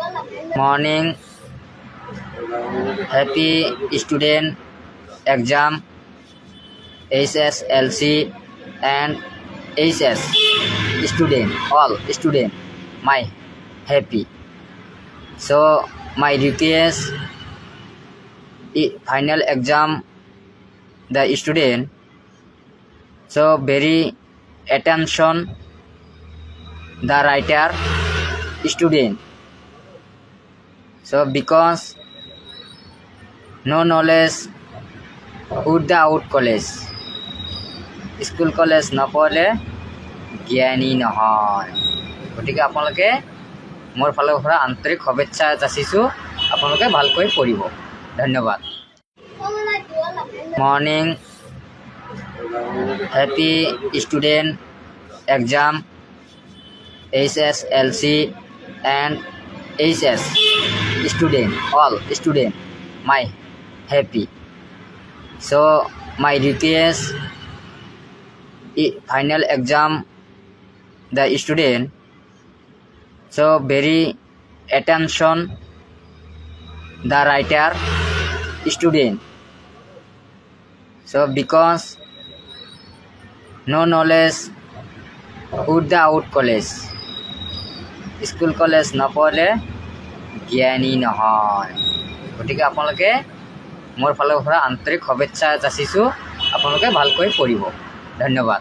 Morning, happy student exam SSLC and HS student, all student, my happy. So my request, final exam the student, so very attention the writer student. So because no knowledge without college, school college নপঢ়িলে জ্ঞানী নহয়। গতিকে আপোনালোকে মোৰ ফালৰ পৰা আন্তৰিক শুভেচ্ছা যাচিছোঁ, আপোনালোকে ভালকৈ পঢ়িব। ধন্যবাদ। Morning, happy student exam SSLC and HS student, all student, my happy. So my request, final exam the student, so very attention the writer student. So because no knowledge without college, school college নপঢ়িলে জ্ঞানী নহয়। গতিকে আপোনালোকে মোৰ ফালৰ পৰা আন্তৰিক শুভেচ্ছা যাচিছোঁ, আপোনালোকে ভালকৈ পঢ়িব। ধন্যবাদ।